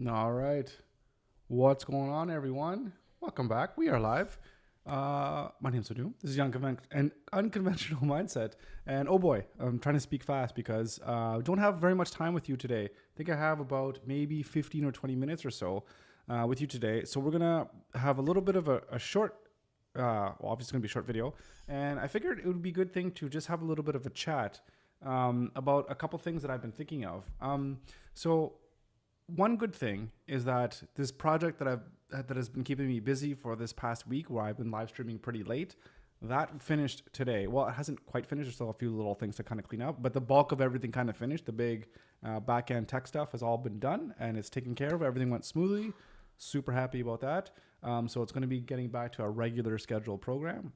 All right. What's going on, everyone? Welcome back. We are live. My name's Adu. This is an Unconventional Mindset. And oh boy, I'm trying to speak fast because I don't have very much time with you today. I think I have about maybe 15 or 20 minutes or so with you today. So we're going to have a little bit of a short, obviously it's going to be a short video. And I figured it would be a good thing to just have a little bit of a chat about a couple things that I've been thinking of. So one good thing is that this project that has been keeping me busy for this past week, where I've been live streaming pretty late, that finished today. Well, it hasn't quite finished. There's still a few little things to kind of clean up, but the bulk of everything kind of finished. The big back end tech stuff has all been done and it's taken care of. Everything went smoothly. Super happy about that. So it's going to be getting back to our regular scheduled program.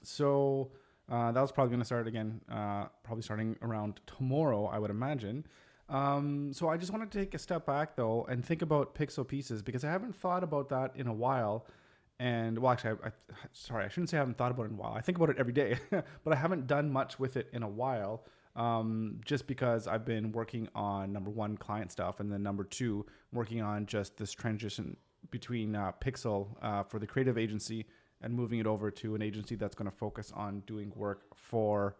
So that was probably going to start again, probably starting around tomorrow, I would imagine. So I just want to take a step back though and think about Piixel Pieces because I haven't thought about that in a while. And well, actually, sorry, I shouldn't say I haven't thought about it in a while. I think about it every day, but I haven't done much with it in a while. Just because I've been working on number one client stuff, and then number two working on just this transition between Piixel for the creative agency and moving it over to an agency that's going to focus on doing work for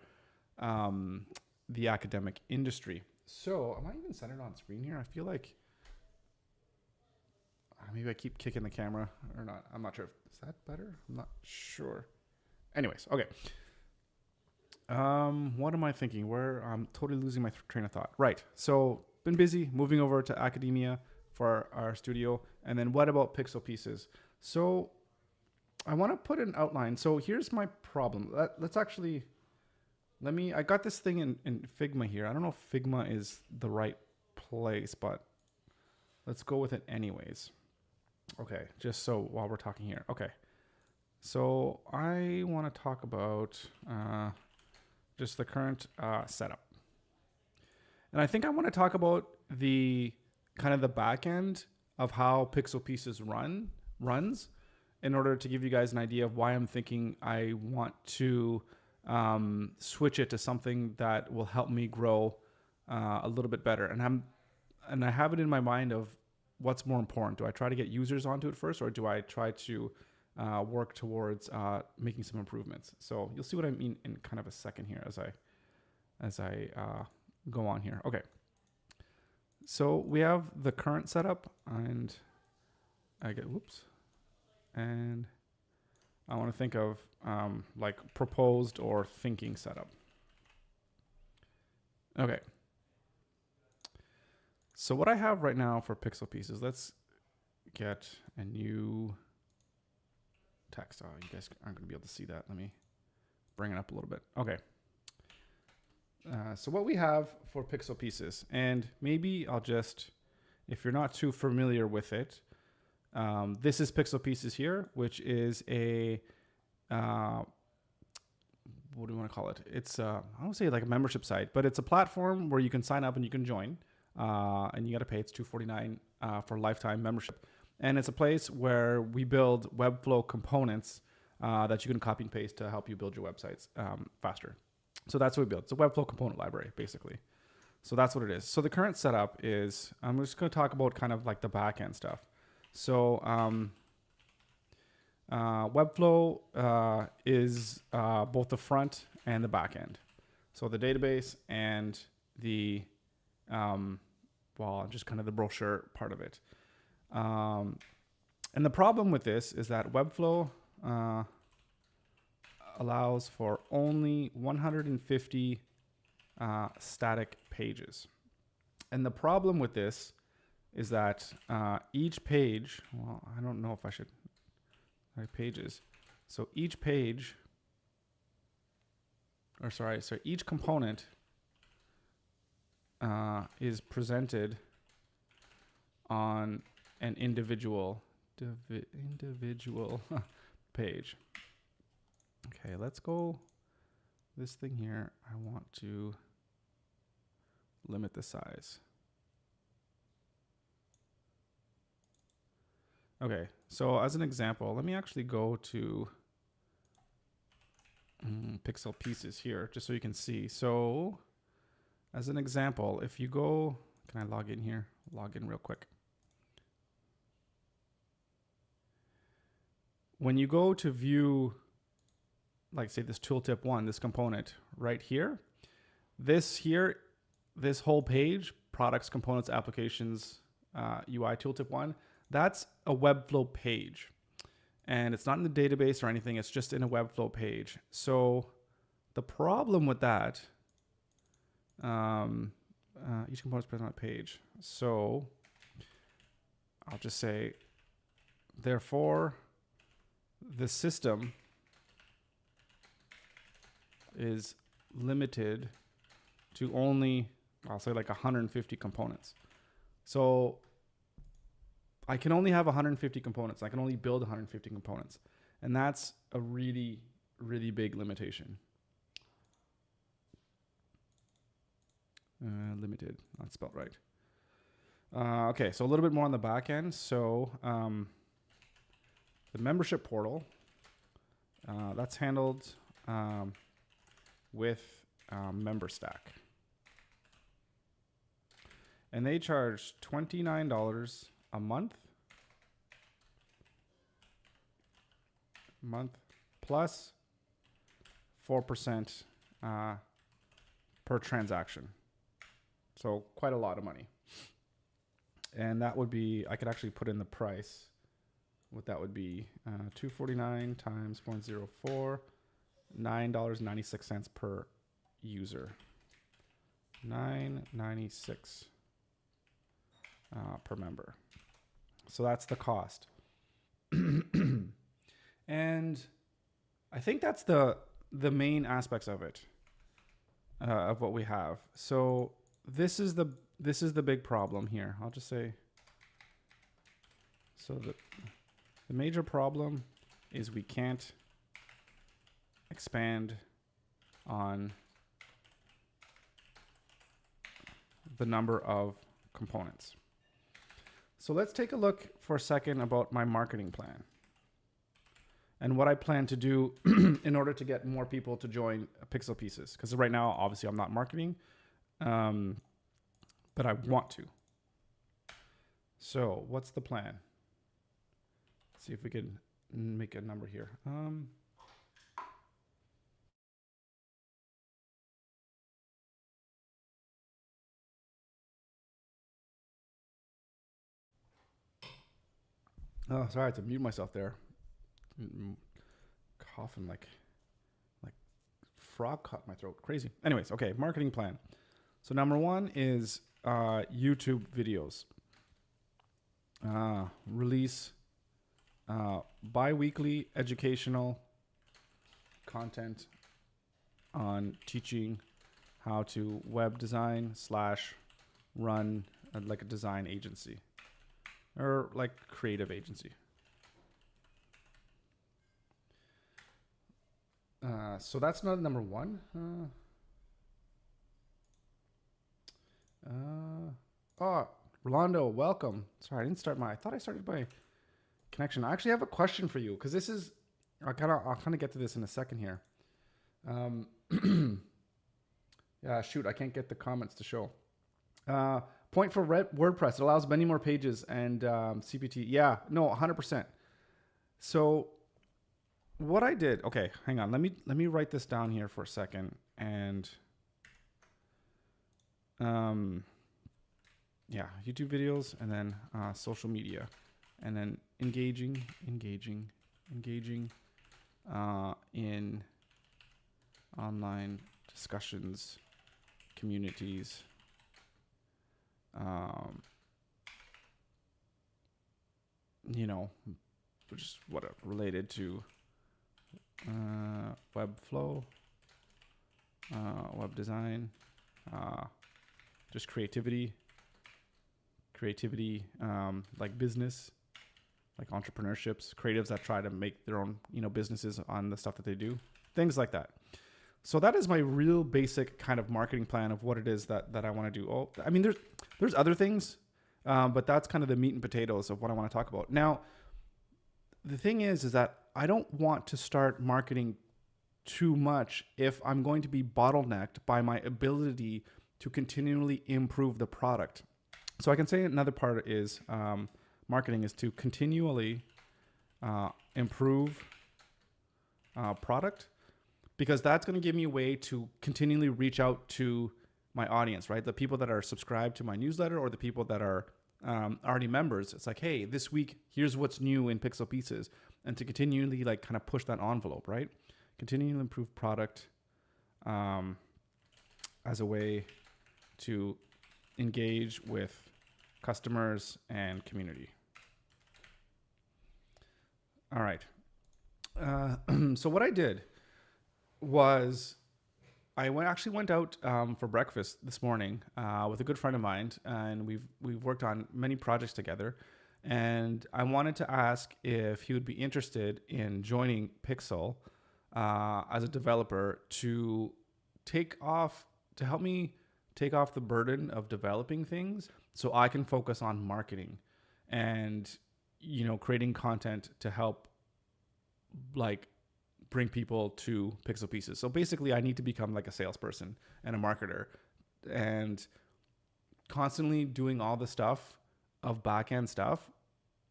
the academic industry. So, am I even centered on screen here? I feel like maybe I keep kicking the camera or not. I'm not sure. Is that better? I'm not sure. Anyways, okay. What am I thinking? Where I'm totally losing my train of thought. Right. So, been busy moving over to academia for our studio, and then what about Piixel Pieces? So, I want to put an outline. So here's my problem. Let's actually I got this thing in Figma here. I don't know if Figma is the right place, but let's go with it anyways. Okay, just so while we're talking here. Okay, so I want to talk about just the current setup. And I think I want to talk about the kind of the back end of how Piixel Pieces runs in order to give you guys an idea of why I'm thinking I want to switch it to something that will help me grow a little bit better. And I have it in my mind of what's more important. Do I try to get users onto it first, or do I try to work towards making some improvements? So you'll see what I mean in kind of a second here as I go on here. Okay. So we have the current setup, and and I want to think of like proposed or thinking setup. Okay. So what I have right now for Piixel Pieces, let's get a new text. Oh, you guys aren't going to be able to see that. Let me bring it up a little bit. Okay. So what we have for Piixel Pieces, and maybe I'll just, if you're not too familiar with it, this is Piixel Pieces here, which is a what do you want to call it? It's I don't say like a membership site, but it's a platform where you can sign up and you can join, and you got to pay. It's $249 for lifetime membership, and it's a place where we build Webflow components that you can copy and paste to help you build your websites faster. So that's what we built. It's a Webflow component library, basically. So that's what it is. So the current setup is, I'm just going to talk about kind of like the back end stuff. So Webflow is both the front and the back end. So the database and the, just kind of the brochure part of it. And the problem with this is that Webflow allows for only 150 static pages. And the problem with this is that each page, well, I don't know if I should write pages. So each page, each component is presented on an individual page. Okay, let's go this thing here. I want to limit the size. Okay, so as an example, let me actually go to Piixel Pieces here, just so you can see. So as an example, if you go, can I log in here? Log in real quick. when you go to view, like say this tooltip one, this component right here, this whole page, products, components, applications, UI tooltip one, that's a Webflow page. And it's not in the database or anything. It's just in a Webflow page. So the problem with that, each component is present on a page. So I'll just say, therefore, the system is limited to only, I'll say like 150 components. So I can only have 150 components. I can only build 150 components. And that's a really, really big limitation. Limited, not spelled right. Okay, so a little bit more on the back end. So the membership portal, that's handled with MemberStack. And they charge $29 a month plus 4% per transaction. So quite a lot of money. And that would be, I could actually put in the price. What that would be, $249 times 0.04, $9.96 per user. $9.96 per member. So that's the cost. And I think that's the main aspects of it, of what we have. So this is the big problem here. I'll just say, so the major problem is we can't expand on the number of components. So let's take a look for a second about my marketing plan and what I plan to do in order to get more people to join Piixel Pieces. Because right now, obviously, I'm not marketing, but I want to. So what's the plan? Let's see if we can make a number here. Oh, sorry, I had to mute myself there. Coughing like frog caught my throat. Crazy. Anyways, okay, marketing plan. So number one is YouTube videos. Release bi-weekly educational content on teaching how to web design / run like a design agency or like creative agency. So that's not number one. Oh, Rolando, welcome. Sorry, I didn't start I thought I started my connection. I actually have a question for you because this is, I'll kind of get to this in a second here. Yeah, shoot, I can't get the comments to show. Point for WordPress. It allows many more pages and CPT. Yeah, no, 100%. So what I did, okay, hang on. Let me write this down here for a second. And yeah, YouTube videos and then social media and then engaging in online discussions, communities, you know, just whatever related to Webflow, web design, just creativity, like business, like entrepreneurships, creatives that try to make their own, businesses on the stuff that they do, things like that. So that is my real basic kind of marketing plan of what it is that I want to do. Oh, I mean, there's other things, but that's kind of the meat and potatoes of what I want to talk about. Now, the thing is that I don't want to start marketing too much if I'm going to be bottlenecked by my ability to continually improve the product. So I can say another part is marketing is to continually improve product, because that's going to give me a way to continually reach out to my audience, right? The people that are subscribed to my newsletter or the people that are already members. It's like, hey, this week, here's what's new in Piixel Pieces, and to continually like kind of push that envelope, right? Continuing to improve product as a way to engage with customers and community. All right. So what I did was I actually went out for breakfast this morning with a good friend of mine, and we've worked on many projects together. And I wanted to ask if he would be interested in joining Piixel as a developer to help me take off the burden of developing things, so I can focus on marketing and creating content to help like bring people to Piixel Pieces. So basically I need to become like a salesperson and a marketer, and constantly doing all the stuff of back-end stuff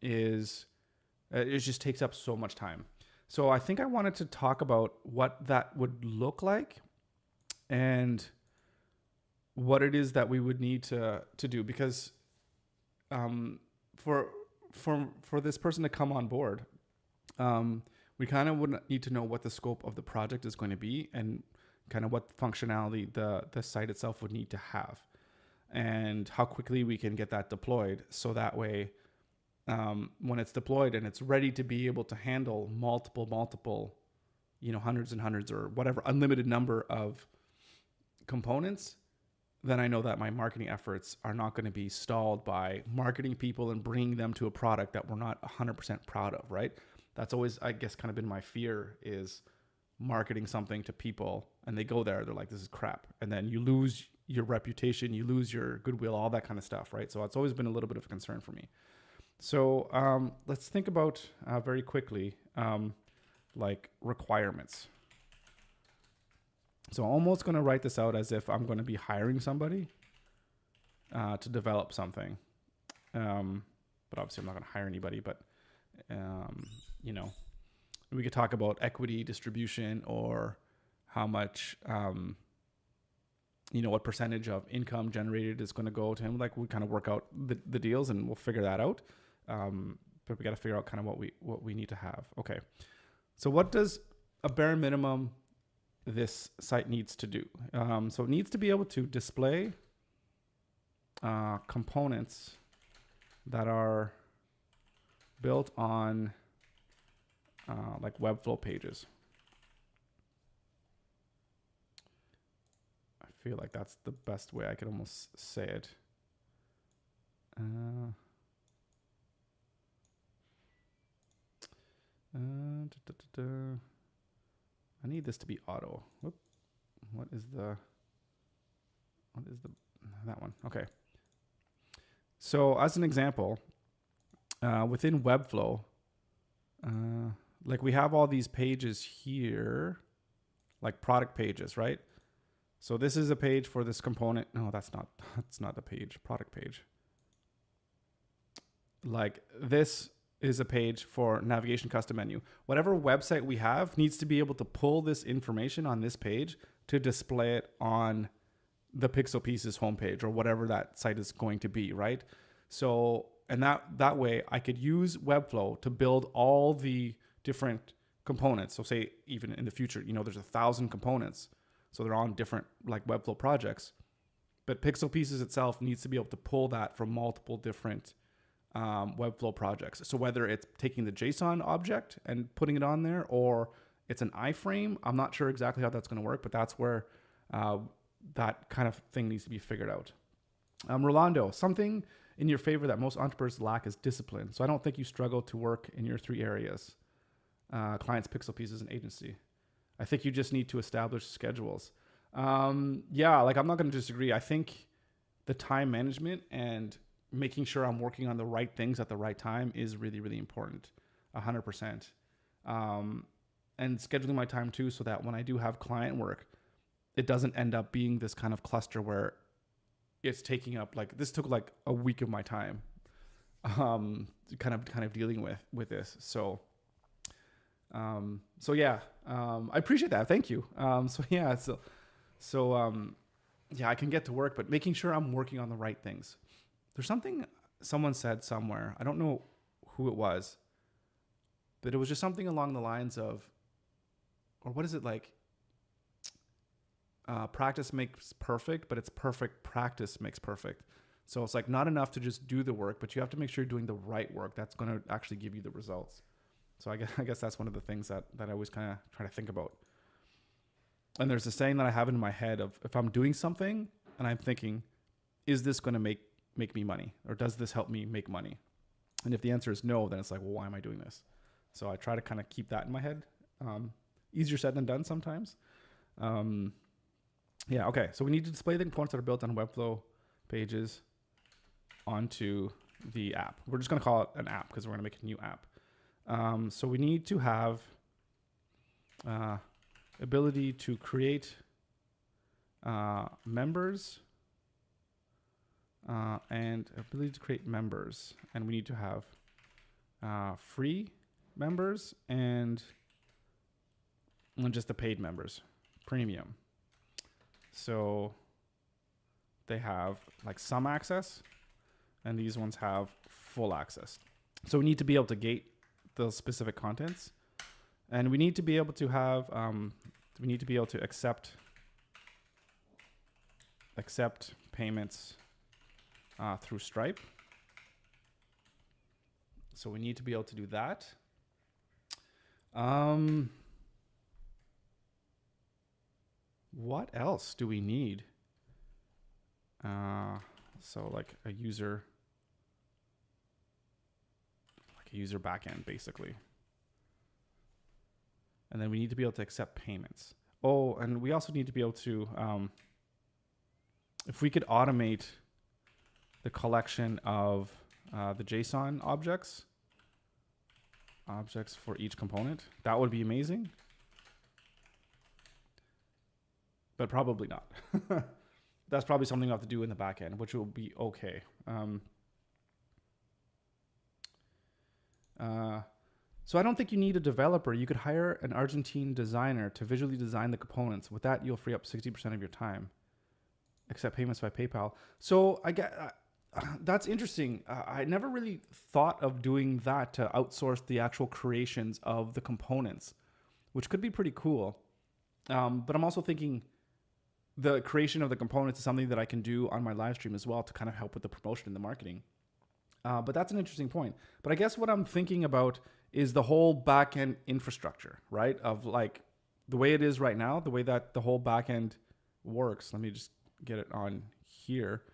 it just takes up so much time. So I think I wanted to talk about what that would look like and what it is that we would need to do, because for this person to come on board, we kind of would need to know what the scope of the project is going to be and kind of what functionality the site itself would need to have, and how quickly we can get that deployed. So that way, when it's deployed and it's ready to be able to handle multiple, hundreds and hundreds or whatever unlimited number of components, then I know that my marketing efforts are not going to be stalled by marketing people and bringing them to a product that we're not 100% proud of, right? That's always, I guess, kind of been my fear, is marketing something to people and they go there, they're like, this is crap. And then you lose your reputation, you lose your goodwill, all that kind of stuff, right? So it's always been a little bit of a concern for me. So let's think about very quickly, like requirements. So I'm almost going to write this out as if I'm going to be hiring somebody to develop something. But obviously I'm not going to hire anybody, but we could talk about equity distribution, or how much, what percentage of income generated is going to go to him. Like, we kind of work out the deals and we'll figure that out. But we got to figure out kind of what we need to have. Okay. So what does a bare minimum this site needs to do? So it needs to be able to display components that are built on like Webflow pages. I feel like that's the best way I could almost say it. I need this to be auto. Whoop. What is that one? Okay. So as an example, within Webflow, like we have all these pages here, like product pages, right? So this is a page for this component. No, that's not the page, product page. Like this is a page for navigation custom menu. Whatever website we have needs to be able to pull this information on this page to display it on the Piixel Pieces homepage, or whatever that site is going to be, right? So, and that way I could use Webflow to build all the different components. So say even in the future, there's 1,000 components. So they're on different like Webflow projects, but Piixel Pieces itself needs to be able to pull that from multiple different Webflow projects. So whether it's taking the JSON object and putting it on there, or it's an iframe, I'm not sure exactly how that's going to work, but that's where that kind of thing needs to be figured out. Rolando, something in your favor that most entrepreneurs lack is discipline. So I don't think you struggle to work in your 3 areas: clients, Piixel Pieces, and agency. I think you just need to establish schedules. Yeah, like I'm not going to disagree. I think the time management and making sure I'm working on the right things at the right time is really, really important. 100%. And scheduling my time too, so that when I do have client work, it doesn't end up being this kind of cluster where it's taking up, like, this took like a week of my time, kind of dealing with this. So So yeah, I appreciate that. Thank you. So yeah, yeah, I can get to work, but making sure I'm working on the right things. There's something someone said somewhere. I don't know who it was, but it was just something along the lines of, or what is it like? Practice makes perfect, but it's perfect practice makes perfect. So it's like not enough to just do the work, but you have to make sure you're doing the right work that's going to actually give you the results. So I guess that's one of the things that I always kind of try to think about. And there's a saying that I have in my head of if I'm doing something and I'm thinking, is this going to make me money, or does this help me make money? And if the answer is no, then it's like, well, why am I doing this? So I try to kind of keep that in my head. Easier said than done sometimes. Yeah, okay. So we need to display the components that are built on Webflow pages onto the app. We're just going to call it an app because we're going to make a new app. So we need to have ability to create members and ability to create members. And we need to have free members and just the paid members, premium. So they have like some access, and these ones have full access. So we need to be able to gate those specific contents, and we need to be able to have we need to be able to accept payments through Stripe. So we need to be able to do that. What else do we need? So like a user backend, basically. And then we need to be able to accept payments. Oh, and we also need to be able to, if we could automate the collection of the JSON objects for each component, that would be amazing. But probably not. That's probably something I have to do in the back end, which will be okay. So I don't think you need a developer. You could hire an Argentine designer to visually design the components. With that, you'll free up 60% of your time. Accept payments by PayPal. So I get that's interesting. I never really thought of doing that to outsource the actual creations of the components, which could be pretty cool. But I'm also thinking the creation of the components is something that I can do on my live stream as well to kind of help with the promotion and the marketing. But that's an interesting point. But I guess what I'm thinking about is the whole backend infrastructure, right? Of like the way it is right now, the way that the whole backend works. Let me just get it on here.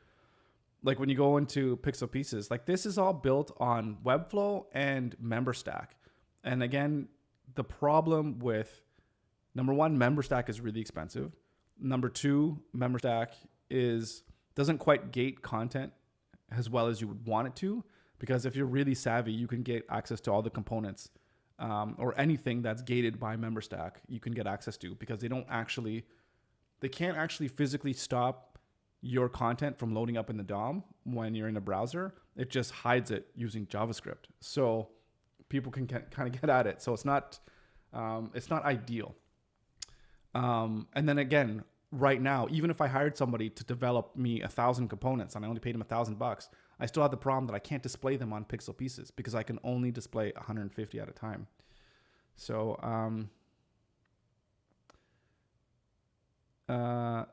Like when you go into Piixel Pieces, like this is all built on Webflow and MemberStack. And again, the problem with number one, MemberStack is really expensive. Number two, MemberStack doesn't quite gate content as well as you would want it to, because if you're really savvy, you can get access to all the components or anything that's gated by MemberStack, you can get access to, because they can't actually physically stop your content from loading up in the DOM when you're in a browser. It just hides it using JavaScript. So people can kind of get at it. So it's not ideal. And then again, right now, even if I hired somebody to develop me 1,000 components and I only paid them $1,000, I still have the problem that I can't display them on Piixel Pieces because I can only display 150 at a time. So, Rolando,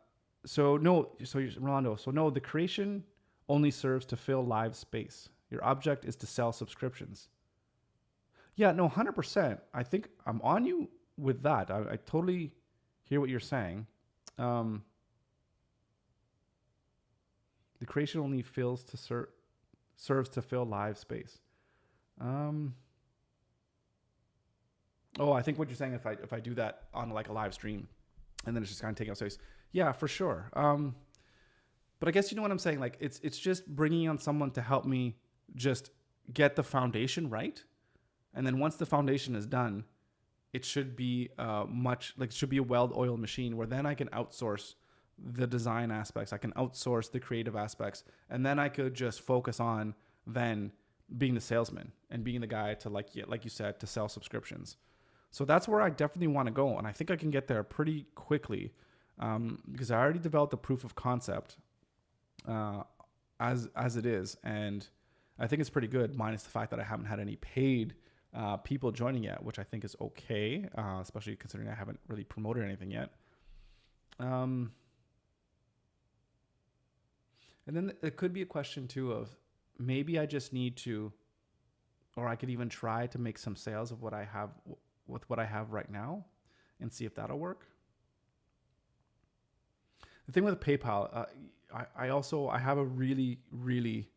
the creation only serves to fill live space. Your object is to sell subscriptions. Yeah, no, 100%. I think I'm on you with that. I totally hear what you're saying. The creation only serves to fill live space. I think what you're saying, if I do that on like a live stream, and then it's just kind of taking up space. Yeah, for sure. But I guess you know what I'm saying. Like it's just bringing on someone to help me just get the foundation right, and then once the foundation is done, it should be it should be a well-oiled machine where then I can outsource the design aspects. I can outsource the creative aspects, and then I could just focus on then being the salesman and being the guy to like you said, to sell subscriptions. So that's where I definitely want to go. And I think I can get there pretty quickly because I already developed a proof of concept as it is. And I think it's pretty good, minus the fact that I haven't had any paid people joining yet, which I think is okay, especially considering I haven't really promoted anything yet. And then it could be a question too of maybe I just need to, or I could even try to make some sales of what I have with what I have right now and see if that'll work. The thing with PayPal, I have a really, really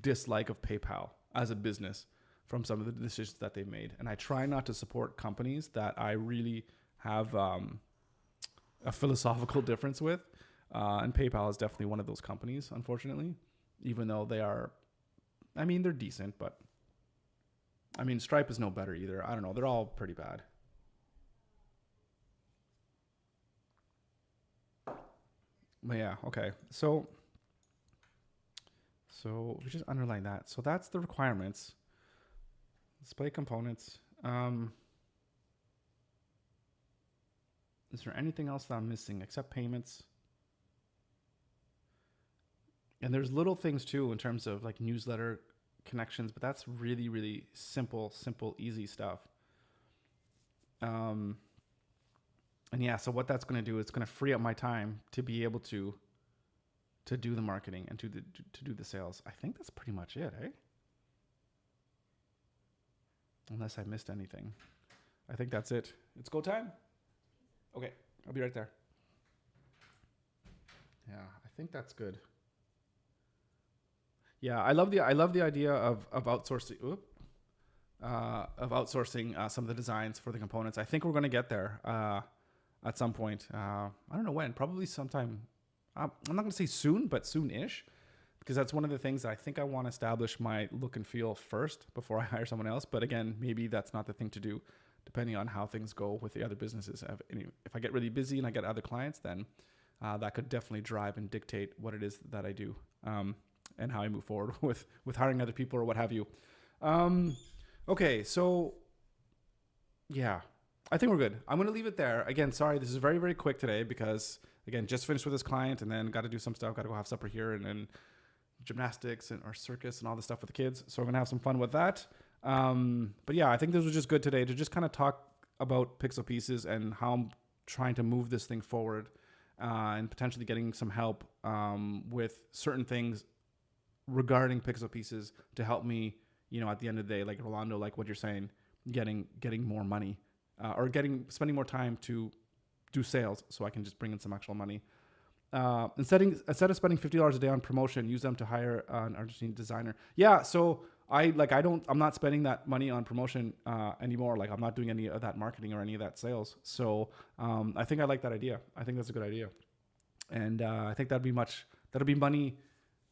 dislike of PayPal as a business from some of the decisions that they've made. And I try not to support companies that I really have a philosophical difference with. And PayPal is definitely one of those companies, unfortunately, even though they are, I mean, they're decent, but I mean, Stripe is no better either. I don't know. They're all pretty bad. But yeah, okay. So we just underline that. So that's the requirements. Display components. Is there anything else that I'm missing except payments? And there's little things too in terms of like newsletter connections, but that's really, really simple, easy stuff. And yeah, so what that's going to do is going to free up my time to be able to do the marketing and to do the sales. I think that's pretty much it, eh? Unless I missed anything. I think that's it. It's go time. Okay, I'll be right there. Yeah, I think that's good. Yeah, I love the idea of outsourcing some of the designs for the components. I think we're going to get there at some point. I don't know when. Probably sometime. I'm not going to say soon, but soon-ish, because that's one of the things that I think I want to establish my look and feel first before I hire someone else. But again, maybe that's not the thing to do, depending on how things go with the other businesses. If I get really busy and I get other clients, then that could definitely drive and dictate what it is that I do. And how I move forward with hiring other people or what have you. Okay, so yeah, I think we're good. I'm going to leave it there. Again, sorry, this is very, very quick today because, again, just finished with this client and then got to do some stuff, got to go have supper here and then gymnastics or circus and all this stuff with the kids. So we're going to have some fun with that. But yeah, I think this was just good today to just kind of talk about Piixel Pieces and how I'm trying to move this thing forward and potentially getting some help with certain things regarding Piixel Pieces to help me, at the end of the day, like Rolando, like what you're saying, getting more money or spending more time to do sales so I can just bring in some actual money. Instead of spending $50 a day on promotion, use them to hire an Argentine designer. Yeah. So I'm not spending that money on promotion anymore. Like I'm not doing any of that marketing or any of that sales. So I think I like that idea. I think that's a good idea. And I think that'll be money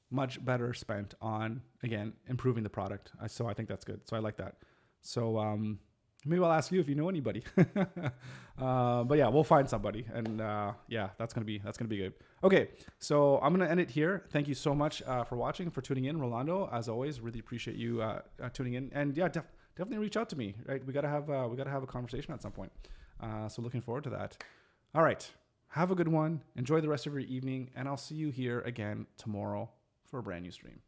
much better spent on, again, improving the product. So I think that's good. So I like that. So maybe I'll ask you if you know anybody. But yeah, we'll find somebody. And yeah, that's gonna be good. Okay, so I'm gonna end it here. Thank you so much for watching, for tuning in, Rolando. As always, really appreciate you tuning in. And yeah, definitely reach out to me. Right, we gotta have a conversation at some point. So looking forward to that. All right, have a good one. Enjoy the rest of your evening, and I'll see you here again tomorrow for a brand new stream.